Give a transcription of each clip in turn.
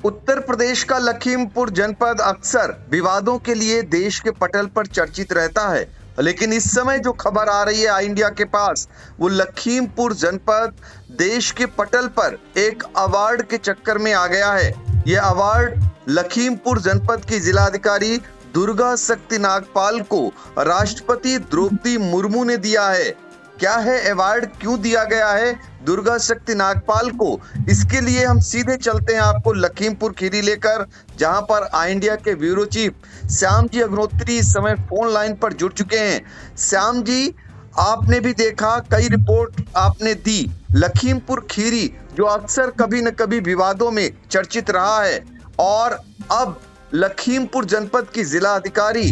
उत्तर प्रदेश का लखीमपुर जनपद अक्सर विवादों के लिए देश के पटल पर चर्चित रहता है। लेकिन इस समय जो खबर आ रही है आई इंडिया के पास, वो लखीमपुर जनपद देश के पटल पर एक अवार्ड के चक्कर में आ गया है। ये अवार्ड लखीमपुर जनपद की जिलाधिकारी दुर्गा शक्ति नागपाल को राष्ट्रपति द्रौपदी मुर्मू ने दिया है। क्या है अवार्ड, क्यों दिया गया है दुर्गा शक्ति नागपाल को, इसके लिए हम सीधे चलते हैं आपको लखीमपुर खीरी लेकर, जहां पर आई इंडिया के ब्यूरो चीफ श्याम जी अग्नोत्री इस समय फोन लाइन पर जुड़ चुके हैं। श्याम जी, आपने भी देखा, कई रिपोर्ट आपने दी। लखीमपुर खीरी जो अक्सर कभी न कभी विवादों में चर्चित रहा है, और अब लखीमपुर जनपद की जिला अधिकारी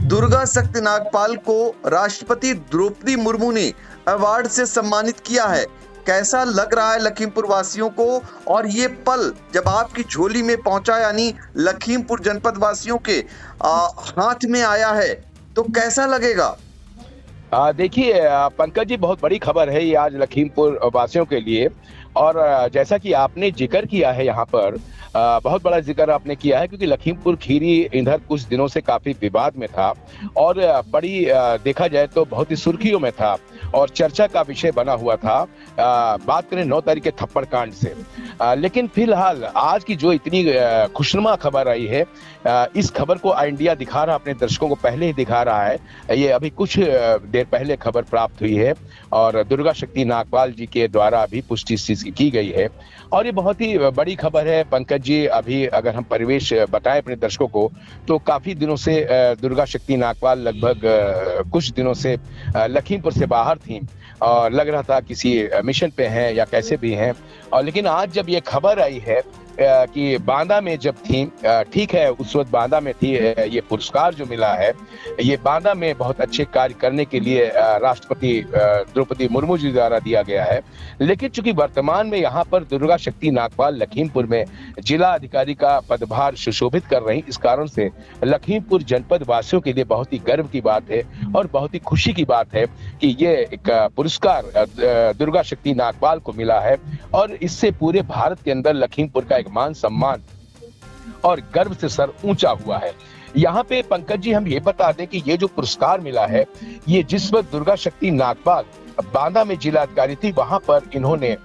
दुर्गा शक्ति नागपाल को राष्ट्रपति द्रौपदी मुर्मू ने अवार्ड से सम्मानित किया है। कैसा लग रहा है लखीमपुर वासियों को, और ये पल जब आपकी झोली में पहुंचा, यानी लखीमपुर जनपद वासियों के हाथ में आया है, तो कैसा लगेगा? देखिए पंकज जी, बहुत बड़ी खबर है ये आज लखीमपुर वासियों के लिए। और जैसा कि आपने जिक्र किया है यहाँ पर, बहुत बड़ा जिक्र आपने किया है, क्योंकि लखीमपुर खीरी इधर कुछ दिनों से काफी विवाद में था और बड़ी देखा जाए तो बहुत ही सुर्खियों में था और चर्चा का विषय बना हुआ था। बात करें 9 तारीख के थप्पड़ कांड से, लेकिन फिलहाल आज की जो इतनी खुशनुमा खबर आई है, इस खबर को आई इंडिया दिखा रहा, अपने दर्शकों को पहले ही दिखा रहा है। ये अभी कुछ देर पहले खबर प्राप्त हुई है और दुर्गा शक्ति नागपाल जी के द्वारा भी पुष्टि इस चीज की गई है, और ये बहुत ही बड़ी खबर है पंकज जी। अभी अगर हम परिवेश बताएं अपने दर्शकों को, तो काफी दिनों से दुर्गा शक्ति नागपाल लगभग कुछ दिनों से लखीमपुर से बाहर थी और लग रहा था किसी मिशन पे हैं या कैसे भी हैं। और लेकिन आज जब ये खबर आई है कि बांदा में जब थी, ठीक है उस वक्त बांदा में थी, ये पुरस्कार जो मिला है ये बांदा में बहुत अच्छे कार्य करने के लिए राष्ट्रपति द्रौपदी मुर्मू जी द्वारा दिया गया है। लेकिन चूंकि वर्तमान में यहाँ पर दुर्गा शक्ति नागपाल लखीमपुर में जिला अधिकारी का पदभार सुशोभित कर रही, इस कारण से लखीमपुर जनपद वासियों के लिए बहुत ही गर्व की बात है और बहुत ही खुशी की बात है कि ये एक पुरस्कार दुर्गा शक्ति नागपाल को मिला है। और इससे पूरे भारत के अंदर लखीमपुर का एक मान सम्मान और गर्व से सर ऊंचा हुआ है। यहाँ पे पंकज जी हम ये बता दें कि ये जो पुरस्कार मिला है, ये जिस वक्त दुर्गा शक्ति नागपाल बांदा में जिला अधिकारी थी, वहां पर इन्होंने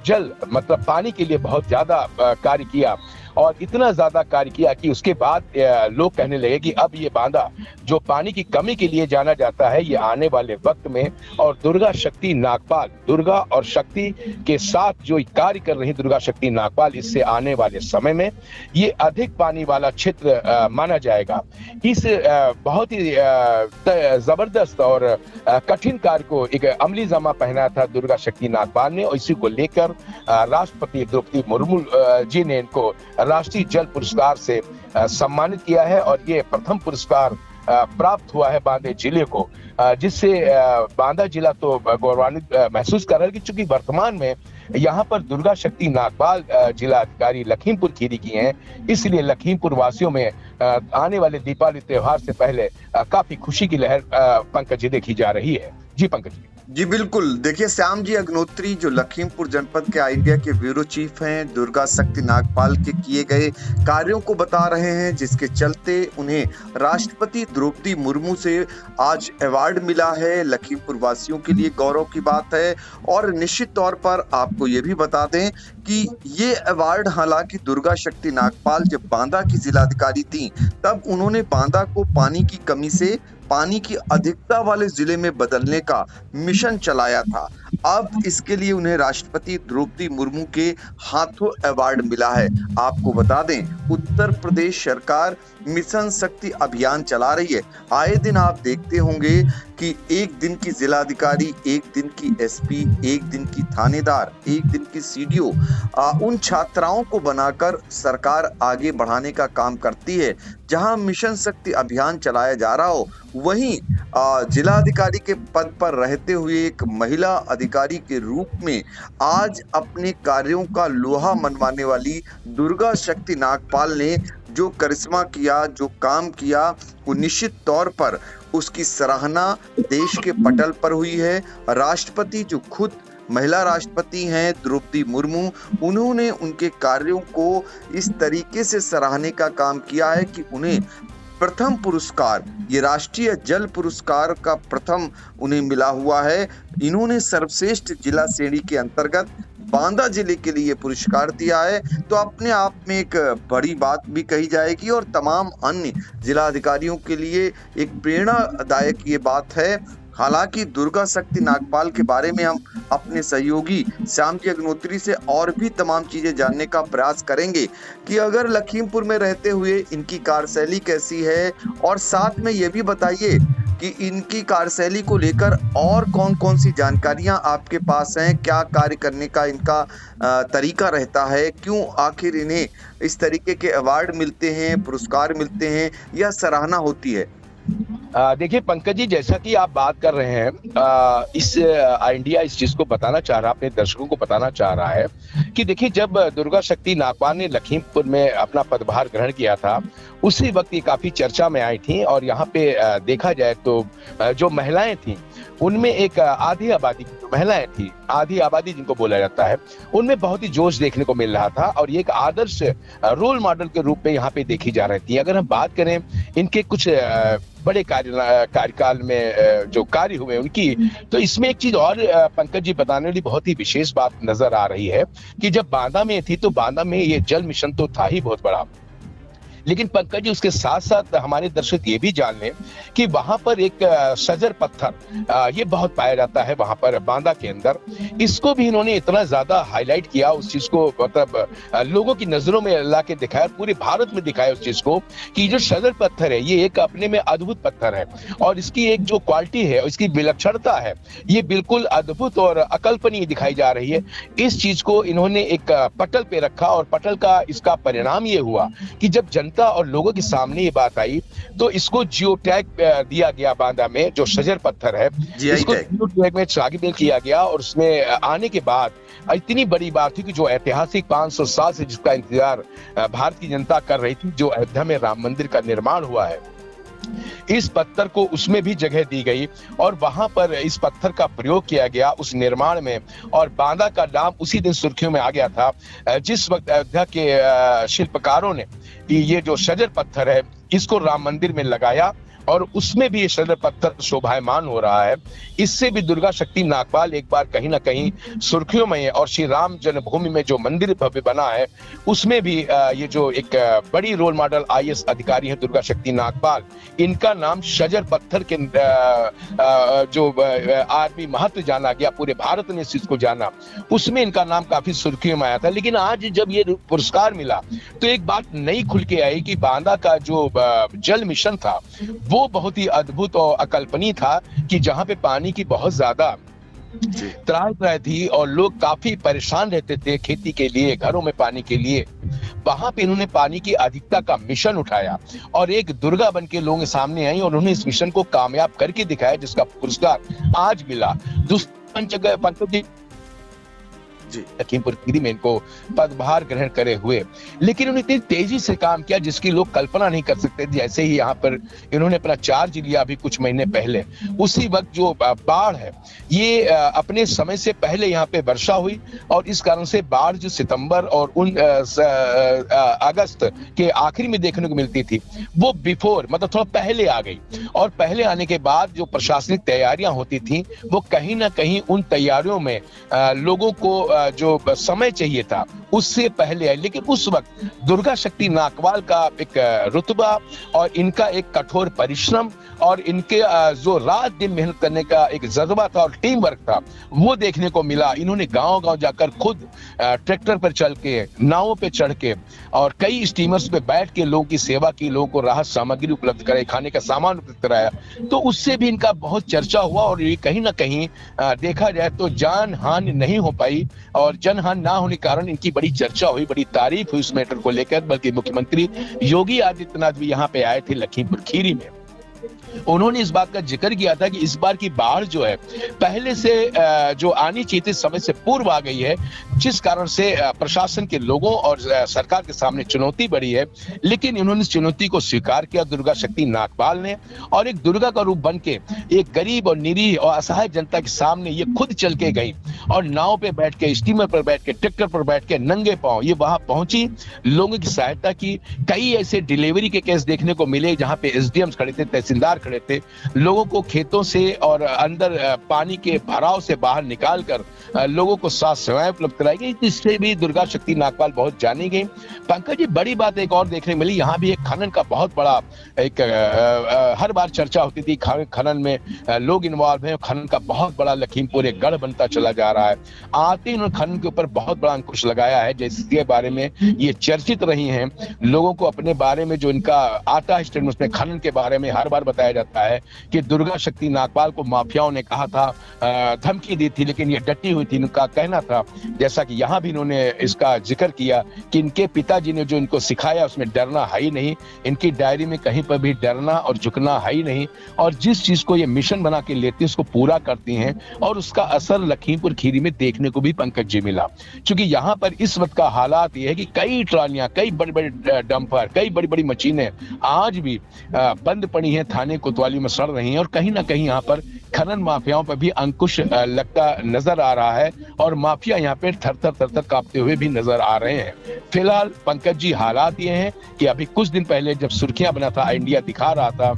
जल मतलब पानी के लिए बहुत ज्यादा कार्य किया और इतना ज्यादा कार्य किया कि उसके बाद लोग कहने लगे कि अब ये बांदा जो पानी की कमी के लिए जाना जाता है, ये आने वाले वक्त में, और दुर्गा शक्ति नागपाल, दुर्गा और शक्ति के साथ जो कार्य कर रही दुर्गा शक्ति नागपाल, इससे आने वाले समय में ये अधिक पानी वाला क्षेत्र माना जाएगा। इस बहुत ही जबरदस्त और कठिन कार्य को एक अमली जामा पहना था दुर्गा शक्ति नागपाल ने, और इसी को लेकर राष्ट्रपति द्रौपदी मुर्मू जी ने इनको राष्ट्रीय जल पुरस्कार से सम्मानित किया है। और ये प्रथम पुरस्कार प्राप्त हुआ है बांदा जिले को, जिससे बांदा जिला तो गौरवान्वित महसूस कर रहा है कि चूंकि वर्तमान में यहाँ पर दुर्गा शक्ति नागपाल जिला अधिकारी लखीमपुर खीरी की हैं, इसलिए लखीमपुर वासियों में आने वाले दीपावली त्योहार से पहले काफी खुशी की लहर पंकज जी देखी जा रही है। जी पंकज जी। जी बिल्कुल, देखिए श्याम जी अग्नोत्री जो लखीमपुर जनपद के आई इंडिया के ब्यूरो चीफ हैं, दुर्गा शक्ति नागपाल के किए गए कार्यों को बता रहे हैं, जिसके चलते उन्हें राष्ट्रपति द्रौपदी मुर्मू से आज अवार्ड मिला है। लखीमपुर वासियों के लिए गौरव की बात है। और निश्चित तौर पर आपको ये भी बता दें कि ये अवार्ड, हालांकि दुर्गा शक्ति नागपाल जब बांदा की जिलाधिकारी थी, तब उन्होंने बांदा को पानी की कमी से पानी की अधिकता वाले जिले में बदलने का मिशन चलाया था। अब इसके लिए उन्हें राष्ट्रपति द्रौपदी मुर्मू के हाथों अवार्ड मिला है। आपको बता दें, उत्तर प्रदेश सरकार मिशन शक्ति अभियान चला रही है। आए दिन आप देखते होंगे कि एक दिन की जिलाधिकारी, एक दिन की एसपी, एक दिन की थानेदार, एक दिन की सीडीओ, उन छात्राओं को बनाकर सरकार आगे बढ़ाने का काम करती है। जहां मिशन शक्ति अभियान चलाया जा रहा हो, वहीं जिलाधिकारी के पद पर रहते हुए एक महिला अधिकारी के रूप में आज अपने कार्यों का लोहा मनवाने वाली दुर्गा शक्ति नागपाल ने जो करिश्मा किया, जो काम किया, वो निश्चित तौर पर उसकी सराहना देश के पटल पर हुई है। राष्ट्रपति जो खुद महिला राष्ट्रपति हैं द्रौपदी मुर्मू, उन्होंने उनके कार्यों को इस तरीके से सराहने का काम किया है कि उन्हें प्रथम पुरस्कार, ये राष्ट्रीय जल पुरस्कार का प्रथम उन्हें मिला हुआ है। इन्होंने सर्वश्रेष्ठ जिला श्रेणी के अंतर्गत बांदा जिले के लिए पुरस्कार दिया है, तो अपने आप में एक बड़ी बात भी कही जाएगी और तमाम अन्य जिला अधिकारियों के लिए एक प्रेरणादायक ये बात है। हालांकि दुर्गा शक्ति नागपाल के बारे में हम अपने सहयोगी श्याम जी अग्नोत्री से और भी तमाम चीजें जानने का प्रयास करेंगे कि अगर लखीमपुर में रहते हुए इनकी कार्यशैली कैसी है, और साथ में ये भी बताइए कि इनकी कार्यशैली को लेकर और कौन कौन सी जानकारियां आपके पास हैं, क्या कार्य करने का इनका तरीका रहता है, क्यों आखिर इन्हें इस तरीके के अवार्ड मिलते हैं, पुरस्कार मिलते हैं या सराहना होती है। देखिए पंकज जी, जैसा कि आप बात कर रहे हैं, इंडिया इस चीज को बताना चाह रहा है, अपने दर्शकों को बताना चाह रहा है कि देखिए, जब दुर्गा शक्ति नागपाल ने लखीमपुर में अपना पदभार ग्रहण किया था, उसी वक्त ये काफी चर्चा में आई थी। और यहाँ पे देखा जाए तो जो महिलाएं थी, उनमें एक आधी आबादी की जो महिलाएं थी, आधी आबादी जिनको बोला जाता है, उनमें बहुत ही जोश देखने को मिल रहा था और ये एक आदर्श रोल मॉडल के रूप में यहाँ पे देखी जा रही थी। अगर हम बात करें इनके कुछ बड़े कार्यकाल में जो कार्य हुए उनकी, तो इसमें एक चीज और पंकज जी बताने वाली बहुत ही विशेष बात नजर आ रही है कि जब बांदा में थी तो बांदा में ये जल मिशन तो था ही बहुत बड़ा, लेकिन पंकज जी उसके साथ साथ हमारे दर्शक ये भी जान लें कि वहां पर एक सजर पत्थर ये बहुत पाया जाता है वहां पर बांदा के अंदर। इसको भी इन्होंने इतना ज्यादा हाईलाइट किया, उस चीज को मतलब लोगों की नजरों में ला के दिखाया, पूरे भारत में दिखाया उस चीज को कि जो सजर पत्थर है ये एक अपने में अद्भुत पत्थर है और इसकी एक जो क्वालिटी है, इसकी विलक्षणता है, ये बिल्कुल अद्भुत और अकल्पनीय दिखाई जा रही है। इस चीज को इन्होंने एक पटल पे रखा और पटल का इसका परिणाम ये हुआ कि जब जनता और लोगों के सामने ये बात आई तो इसको जियो टैग दिया गया। बांदा में जो सजर पत्थर है इसको जियो टैग में शामिल किया गया और उसमें आने के बाद इतनी बड़ी बात थी कि जो ऐतिहासिक 500 साल से जिसका इंतजार भारत की जनता कर रही थी, जो अयोध्या में राम मंदिर का निर्माण हुआ है, इस पत्थर को उसमें भी जगह दी गई और वहां पर इस पत्थर का प्रयोग किया गया उस निर्माण में, और बांदा का नाम उसी दिन सुर्खियों में आ गया था जिस वक्त अयोध्या के शिल्पकारों ने ये जो सजर पत्थर है इसको राम मंदिर में लगाया और उसमें भी ये सजर पत्थर शोभायमान हो रहा है। इससे भी दुर्गा शक्ति नागपाल एक बार कहीं ना कहीं सुर्खियों में, और श्री राम जन्मभूमि में जो मंदिर भव्य बना है उसमें भी ये जो एक बड़ी रोल मॉडल IAS अधिकारी है दुर्गा शक्ति नागपाल, इनका नाम सजर पत्थर के जो आर्मी महत्व जाना गया, पूरे भारत ने इस चीज को जाना, उसमें इनका नाम काफी सुर्खियों में आया था। लेकिन आज जब ये पुरस्कार मिला तो एक बात नई खुल के आई कि बांदा का जो जल मिशन था वो बहुत ही अद्भुत और अकल्पनीय था कि जहां पे पानी की बहुत ज्यादा त्राही थी और लोग काफी परेशान रहते थे खेती के लिए, घरों में पानी के लिए, वहां पे इन्होंने पानी की अधिकता का मिशन उठाया और एक दुर्गा बन के लोगों के सामने आई और उन्होंने इस मिशन को कामयाब करके दिखाया, जिसका पुरस्कार आज मिला। दूसरा लखीमपुर खीरी में इनको पदभार ग्रहण करे हुए, लेकिन उन्होंने इतनी तेजी से काम किया जिसकी लोग कल्पना नहीं कर सकते। जैसे ही यहाँ पर इन्होंने अपना चार्ज लिया अभी कुछ महीने पहले, उसी वक्त जो बाढ़ है ये अपने समय से पहले यहाँ पे वर्षा हुई और इस कारण से बाढ़ जो सितंबर और अगस्त के आखिरी में देखने को मिलती थी वो बिफोर मतलब थोड़ा पहले आ गई, और पहले आने के बाद जो प्रशासनिक तैयारियां होती थी वो कहीं ना कहीं उन तैयारियों में लोगों को जो समय चाहिए था उससे पहले आई। लेकिन उस वक्त दुर्गा शक्ति नागपाल का एक रुतबा और इनका एक कठोर परिश्रम और इनके जो रात दिन मेहनत करने का एक जज्बा था और टीम वर्क था वो देखने को मिला। इन्होंने गांव-गांव जाकर खुद ट्रैक्टर पर चल के, नावों पे चढ़ के और कई स्टीमर्स पे बैठ के लोगों की सेवा की, लोगों को राहत सामग्री उपलब्ध कराई, खाने का सामान उपलब्ध कराया, तो उससे भी इनका बहुत चर्चा हुआ और ये कहीं ना कहीं देखा जाए तो जान हानि नहीं हो पाई और जन हानि ना होने के कारण इनकी बड़ी चर्चा हुई, बड़ी तारीफ हुई इस मैटर को लेकर। बल्कि मुख्यमंत्री योगी आदित्यनाथ भी यहाँ पे आए थे लखीमपुर खीरी में उन्होंने इस बात का जिक्र किया था कि इस बार की बाढ़ जो है पहले से जो आनी चाहिए थी समय से पूर्व आ गई है, जिस कारण से प्रशासन के लोगों और सरकार के सामने चुनौती बढ़ी है। लेकिन इन्होंने इस चुनौती को स्वीकार किया दुर्गा शक्ति नागपाल ने, और एक दुर्गा का रूप बन के एक गरीब और निरीह और असहाय जनता के सामने ये खुद चल के गई और नाव पे बैठ के, स्टीमर पर बैठ के, ट्रैक्टर पर बैठ के नंगे पांव ये वहां पहुंची, लोगों की सहायता की। कई ऐसे डिलीवरी के केस देखने को मिले जहां पे एसडीएम खड़े थे, तहसीलदार खड़े थे, लोगों को खेतों से और अंदर पानी के भराव से बाहर निकाल कर लोगों को स्वास्थ्य सेवाएं उपलब्ध कराई गई। इससे भी दुर्गा शक्ति नागपाल बहुत जानी गई। पंकज जी, बड़ी बात एक और देखने मिली, यहाँ भी एक खनन का बहुत बड़ा एक हर बार चर्चा होती थी, खनन में लोग इन्वॉल्व हैं, खनन का बहुत बड़ा लखीमपुर एक गढ़ बनता चला जा रहा है। आते ही उन्होंने खनन के ऊपर बहुत बड़ा अंकुश लगाया है, जिसके बारे में ये चर्चित रही हैं। लोगों को अपने बारे में जो इनका आता है स्टेटमेंट में, खनन के बारे में हर बार बताया जाता है कि दुर्गा शक्ति नागपाल को माफियाओं ने कहा था, धमकी दी थी, लेकिन ये डटी हुई थी। इनका कहना था, जैसा कि यहाँ भी इन्होंने इसका जिक्र किया कि इनके पिताजी ने जो इनको सिखाया उसमें डरना है ही नहीं, इनकी डायरी में कहीं पर भी डरना और झुकना है ही नहीं, और जिस चीज को ये मिशन बना के लेती है उसको पूरा करती हैं, और उसका असर लखीमपुर खीरी में देखने को भी पंकज जी मिला। क्योंकि यहाँ पर इस वक्त का हालात ये है कि कई ट्रालियां, कई बड़े बड़े डंपर, कई बड़ी बड़ी मशीनें आज भी बंद पड़ी हैं, थाने कोतवाली में सड़ रही हैं, और कहीं ना कहीं यहाँ पर खनन माफियाओं पर भी अंकुश लगता नजर आ रहा है, और माफिया यहाँ पे थर थर कांपते हुए भी नजर आ रहे हैं। फिलहाल पंकज जी, हालात ये हैं कि अभी कुछ दिन पहले जब सुर्खियां बना था, इंडिया दिखा रहा था,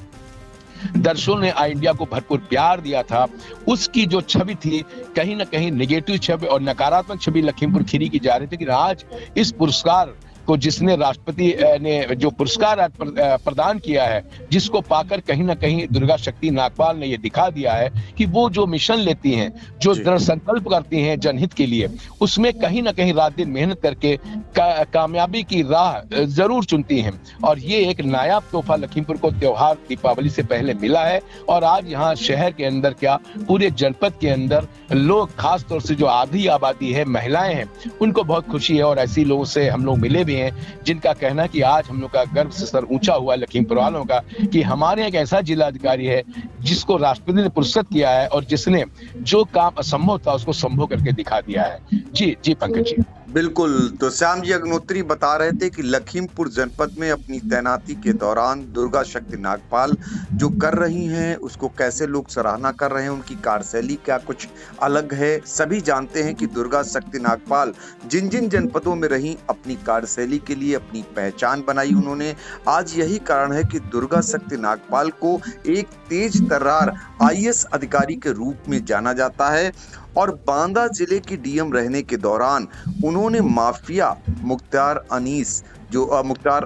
दर्शकों ने आई इंडिया को भरपूर प्यार दिया था, उसकी जो छवि थी कहीं ना कहीं नेगेटिव छवि और नकारात्मक छवि लखीमपुर खीरी की जा रही थी। लेकिन आज इस पुरस्कार को जिसने राष्ट्रपति ने जो पुरस्कार आज प्रदान किया है, जिसको पाकर कहीं ना कहीं दुर्गा शक्ति नागपाल ने ये दिखा दिया है कि वो जो मिशन लेती हैं, जो दृढ़ संकल्प करती हैं जनहित के लिए, उसमें कहीं ना कहीं रात दिन मेहनत करके कामयाबी की राह जरूर चुनती हैं। और ये एक नायाब तोहफा लखीमपुर को त्योहार दीपावली से पहले मिला है, और आज यहाँ शहर के अंदर क्या पूरे जनपद के अंदर लोग, खास तौर से जो आधी आबादी है, महिलाएं हैं, उनको बहुत खुशी है। और ऐसी लोगों से हम लोग मिले भी हैं जिनका कहना है कि आज हम लोग का गर्व से सर ऊंचा हुआ लखीमपुर वालों का कि हमारे एक ऐसा जिलाधिकारी है जिसको राष्ट्रपति ने पुरस्कृत किया है, और जिसने जो काम असंभव था उसको संभव करके दिखा दिया है। जी पंकज जी। बिल्कुल, तो श्याम जी अग्नोत्री बता रहे थे कि लखीमपुर जनपद में अपनी तैनाती के दौरान दुर्गा शक्ति नागपाल जो कर रही हैं उसको कैसे लोग सराहना कर रहे हैं, उनकी कार्यशैली क्या कुछ अलग है। सभी जानते हैं कि दुर्गा शक्ति नागपाल जिन जिन जनपदों में रही, अपनी कार्यशैली के लिए अपनी पहचान बनाई उन्होंने। आज यही कारण है कि दुर्गा शक्ति नागपाल को एक तेज तर्रार आईएएस अधिकारी के रूप में जाना जाता है, और बांदा जिले की डीएम रहने के दौरान उन्होंने माफिया मुख्तार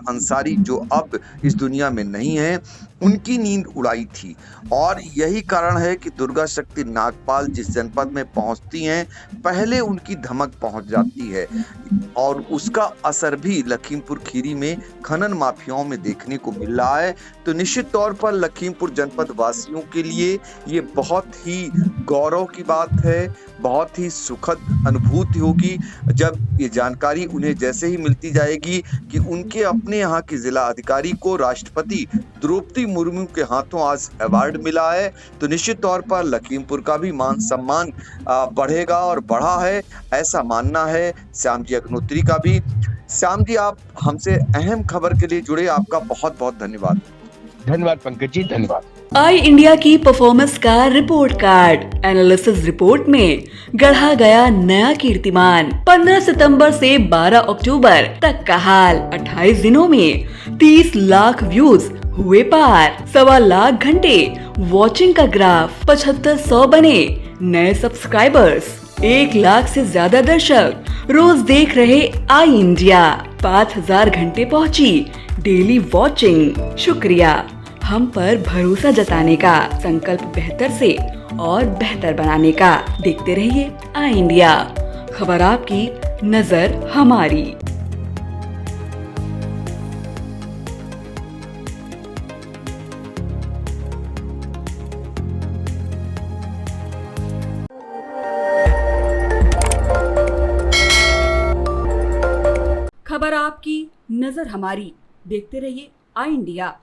अंसारी, जो अब इस दुनिया में नहीं है, उनकी नींद उड़ाई थी। और यही कारण है कि दुर्गा शक्ति नागपाल जिस जनपद में पहुंचती हैं, पहले उनकी धमक पहुंच जाती है, और उसका असर भी लखीमपुर खीरी में खनन माफियाओं में देखने को मिल रहा है। तो निश्चित तौर पर लखीमपुर जनपद वासियों के लिए ये बहुत ही गौरव की बात है, बहुत ही सुखद अनुभूति होगी जब ये जानकारी उन्हें जैसे ही मिलती जाएगी कि उनके अपने यहाँ के जिला अधिकारी को राष्ट्रपति द्रौपदी मुर्मू के हाथों आज अवार्ड मिला है। तो निश्चित तौर पर लखीमपुर का भी मान सम्मान बढ़ेगा और बढ़ा है, ऐसा मानना है श्याम जी अग्नोत्री का भी। श्याम जी, आप हमसे अहम खबर के लिए जुड़े, आपका बहुत बहुत धन्यवाद। धन्यवाद पंकज जी, धन्यवाद। आई इंडिया की परफॉर्मेंस का रिपोर्ट कार्ड एनालिसिस रिपोर्ट में गढ़ा गया नया कीर्तिमान। 15 सितंबर से 12 अक्टूबर तक का हाल, 28 दिनों में 30 लाख व्यूज हुए पार, 1.25 लाख घंटे वॉचिंग का ग्राफ, 7500 बने नए सब्सक्राइबर्स, 1 लाख से ज्यादा दर्शक रोज देख रहे आई इंडिया, 5000 घंटे पहुंची डेली वॉचिंग। शुक्रिया हम पर भरोसा जताने का, संकल्प बेहतर से और बेहतर बनाने का। देखते रहिए आई इंडिया, खबर आपकी, नजर हमारी। खबर आपकी, नजर हमारी। देखते रहिए आई इंडिया।